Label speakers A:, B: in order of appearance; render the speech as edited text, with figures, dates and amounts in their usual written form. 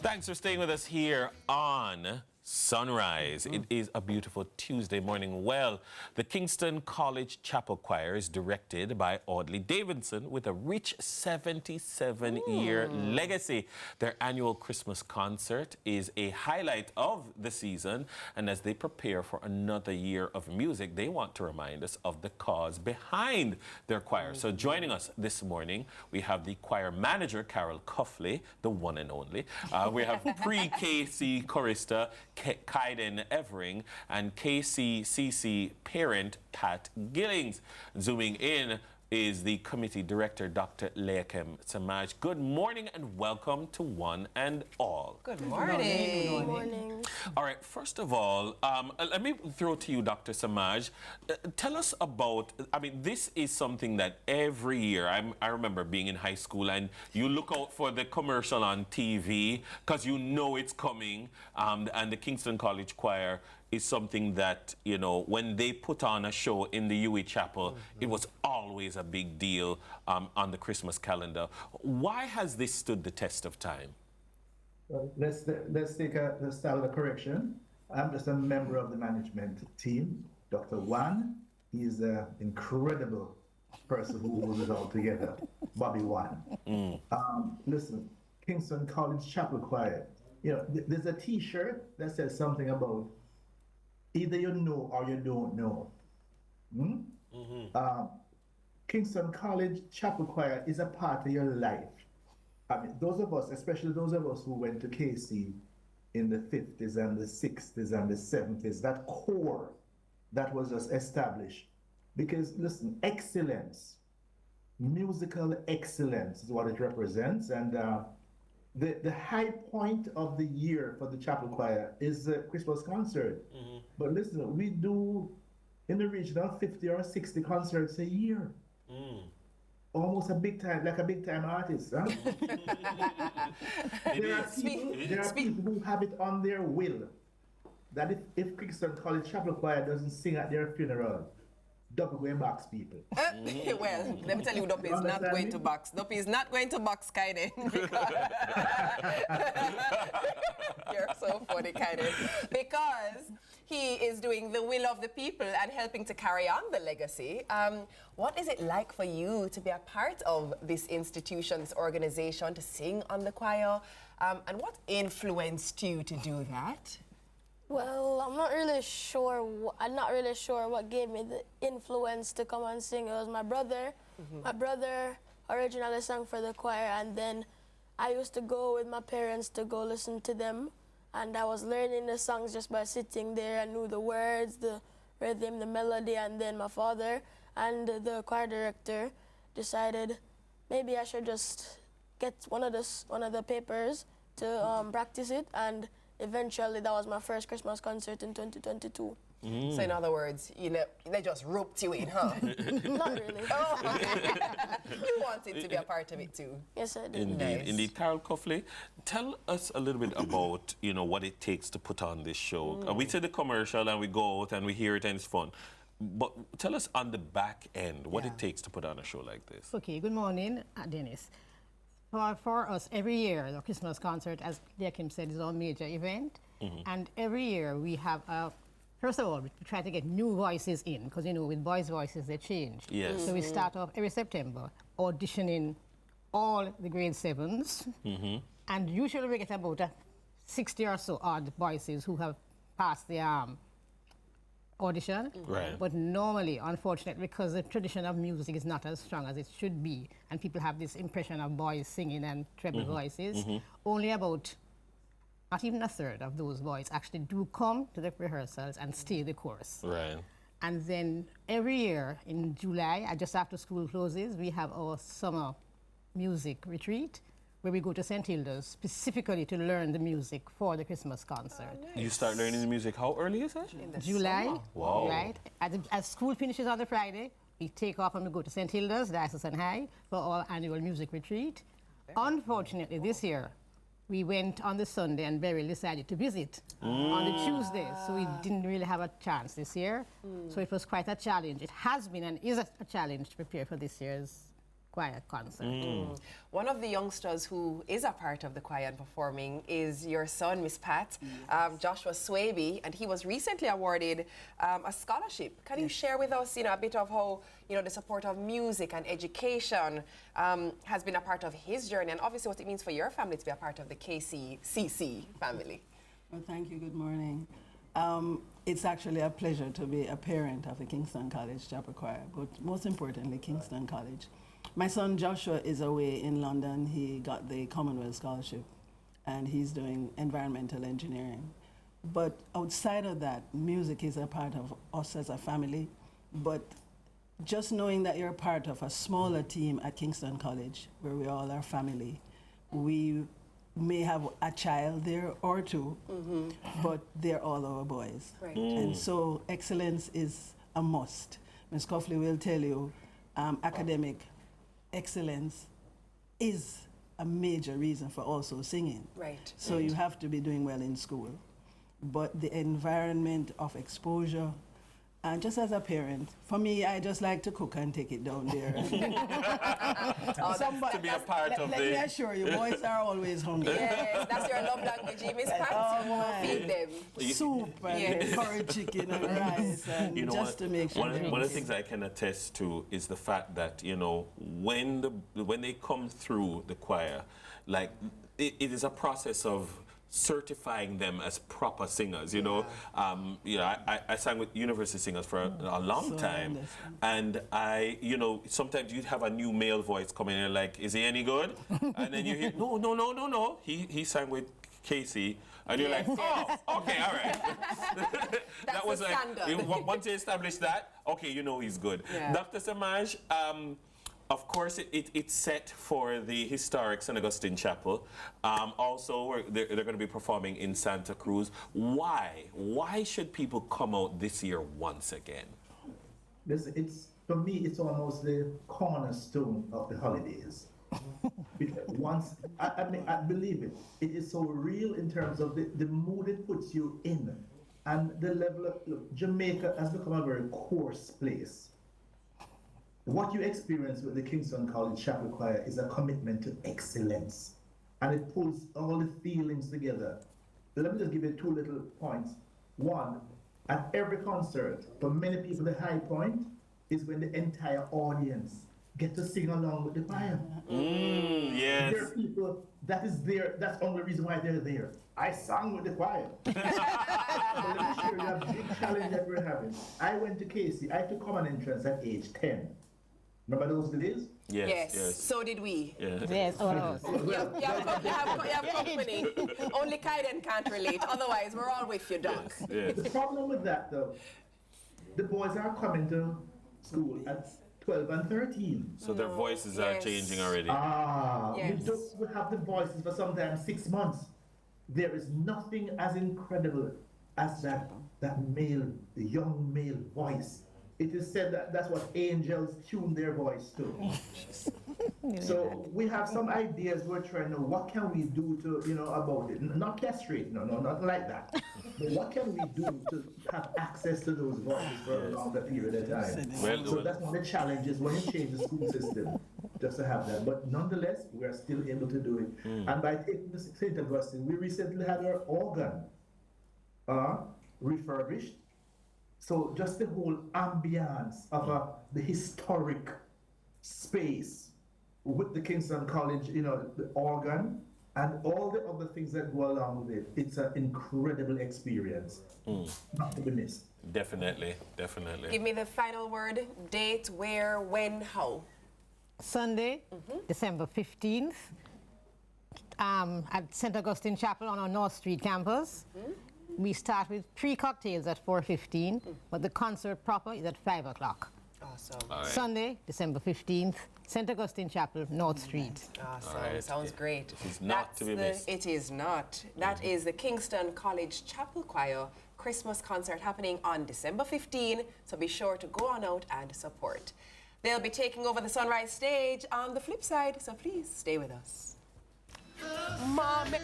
A: Thanks for staying with us here on Sunrise. It is a beautiful Tuesday morning. Well, the Kingston College Chapel Choir is directed by Audley Davidson with a rich 77-year legacy. Their annual Christmas concert is a highlight of the season, and as they prepare for another year of music, they want to remind us of the cause behind their choir. So joining us this morning, we have the choir manager, Carol Cuffley, the one and only. We have pre-KC chorista, Khadine Evering, and KCCC parent Pat Gillings. Zooming in is the committee director, Dr. Leakem Samaj. Good morning and welcome to one and all.
B: Good morning.
C: Good morning.
A: All right, first of all, let me throw to you, Dr. Samaj. Tell us about, I mean, this is something that every year, I remember being in high school and you look out for the commercial on TV because you know it's coming, and the Kingston College Choir is something that, you know, when they put on a show in the UE Chapel, it was always a big deal on the Christmas calendar. Why has this stood the test of time?
D: Well, let's start with a correction. I'm just a member of the management team. Dr. Wan, he's an incredible person who holds it all together. Bobby Wan. Listen, Kingston College Chapel Choir. You know, there's a T-shirt that says something about either you know or you don't know. Kingston College Chapel Choir is a part of your life. I mean, those of us, especially those of us who went to KC in the 50s and the 60s and the 70s, that core that was just established. Because listen, excellence, musical excellence is what it represents. And the high point of the year for the chapel choir is the Christmas concert. But listen, we do in the region of 50 or 60 concerts a year. Almost a big time, like a big time artist. Huh? There are people who have it on their will that if Kingston College Chapel Choir doesn't sing at their funeral, Duppy going box people.
B: Well, let me tell you, Duppy is not going to box. Duppy is not going to box Khadine. You're so funny, Khadine. Because he is doing the will of the people and helping to carry on the legacy. What is it like for you to be a part of this institution, this organization, to sing on the choir? And what influenced you to do that?
C: Well, I'm not really sure. I'm not really sure what gave me the influence to come and sing. It was my brother. My brother originally sang for the choir, and then I used to go with my parents to go listen to them. And I was learning the songs just by sitting there. I knew the words, the rhythm, the melody, and then my father and the choir director decided maybe I should just get one of the papers to practice it, and eventually that was my first Christmas concert in 2022.
B: So in other words, you know, they just roped you in, huh?
C: Not really.
B: Oh, okay. You wanted to be a part of it too.
C: Yes, I did.
A: Indeed,
B: Nice.
A: indeed. Carol Cuffley, tell us a little bit about, you know, what it takes to put on this show. We see the commercial and we go out and we hear it and it's fun. But tell us on the back end what it takes to put on a show like this.
E: Okay, good morning, Dennis. For us, every year, the Christmas concert, as Leakem said, is our major event. And every year we have first of all, we try to get new voices in, because, you know, with boys' voices, they change.
A: Yes.
E: So we start off every September auditioning all the grade 7s. And usually we get about 60 or so odd voices who have passed the audition.
A: Right.
E: But normally, unfortunately, because the tradition of music is not as strong as it should be, and people have this impression of boys singing and treble voices, only about not even a third of those boys actually do come to the rehearsals and stay the course.
A: Right.
E: And then every year in July, just after school closes, we have our summer music retreat, where we go to St. Hilda's specifically to learn the music for the Christmas concert.
A: You start learning the music how early is that?
E: July,
A: Wow.
E: right? As school finishes on the Friday, we take off and we go to St. Hilda's, Diocesan High, for our annual music retreat. Unfortunately, this year, we went on the Sunday and Beryl decided to visit on the Tuesday, so we didn't really have a chance this year. So it was quite a challenge. It has been and is a challenge to prepare for this year's choir concert.
B: One of the youngsters who is a part of the choir and performing is your son, Miss Pat, Joshua Swaby, and he was recently awarded a scholarship. Can you share with us, a bit of how, the support of music and education has been a part of his journey, and obviously what it means for your family to be a part of the KCCC family?
F: Well, thank you. Good morning. It's actually a pleasure to be a parent of the Kingston College Chapel Choir, but most importantly, Kingston College. My son Joshua is away in London. He got the Commonwealth Scholarship, and he's doing environmental engineering. But outside of that, music is a part of us as a family. But just knowing that you're part of a smaller team at Kingston College, where we all are family, we may have a child there or two, but they're all our boys.
B: Right.
F: And so excellence is a must. Ms. Coughley will tell you, academic excellence is a major reason for also singing.
B: Right.
F: So you have to be doing well in school. But the environment of exposure, and just as a parent, for me, I just like to cook and take it down there.
A: To be a part of
F: let me assure you, boys are always hungry.
B: Yes, that's your love language, Miss Pat.
F: Oh, my.
B: Feed them.
F: Soup and curry chicken and rice, and just to make sure.
A: One of the things I can attest to is the fact that, when they come through the choir, like, it is a process of certifying them as proper singers, I sang with university singers for a long time, and sometimes you'd have a new male voice coming in, like, is he any good? And then you hear, no, he sang with Casey, and you're like, oh, okay, all right. That was like, once you establish that, okay, he's good.
B: Yeah.
A: Dr. Samaj, of course, it's set for the historic St. Augustine Chapel. Also, they're going to be performing in Santa Cruz. Why? Why should people come out this year once again?
D: For me, it's almost the cornerstone of the holidays. I believe it. It is so real in terms of the mood it puts you in, and the level of Jamaica has become a very coarse place. What you experience with the Kingston College Chapel Choir is a commitment to excellence, and it pulls all the feelings together. Let me just give you 2 little points. One, at every concert, for many people, the high point is when the entire audience get to sing along with the choir.
A: Yes.
D: There are people that's the only reason why they're there. I sang with the choir. But let me share you a big challenge that we're having. I went to Casey. I took common entrance at age 10. Remember those days?
A: Yes.
B: So did we.
E: Yes, all of us.
B: You have company. Only Khadine can't relate. Otherwise, we're all with you, Doc.
A: Yes.
D: The problem with that, though, the boys are coming to school at 12 and 13.
A: So their voices are changing already.
B: Yes.
D: We have the voices for sometimes 6 months. There is nothing as incredible as that the young male voice. It is said that that's what angels tune their voice to. So we have some ideas we're trying to, what can we do to, about it? Not castrate, no, not like that. But what can we do to have access to those voices for a longer period of time? So that's one of the challenges when you change the school system, just to have that. But nonetheless, we are still able to do it. And by taking the St. Augustine, we recently had our organ refurbished. So just the whole ambience of the historic space with the Kingston College, the organ and all the other things that go along with it, it's an incredible experience, not to be missed.
A: Definitely.
B: Give me the final word, date, where, when, how.
E: Sunday, December 15th, at St. Augustine Chapel on our North Street campus. We start with pre-cocktails at 4:15, but the concert proper is at 5 o'clock.
B: Awesome.
A: Right.
E: Sunday, December 15th, St. Augustine Chapel, North Street.
B: Awesome.
A: Right.
B: Sounds great.
A: It is not to be missed.
B: It is not. That is the Kingston College Chapel Choir Christmas concert happening on December 15, so be sure to go on out and support. They'll be taking over the Sunrise stage on the flip side, so please stay with us. Mommy.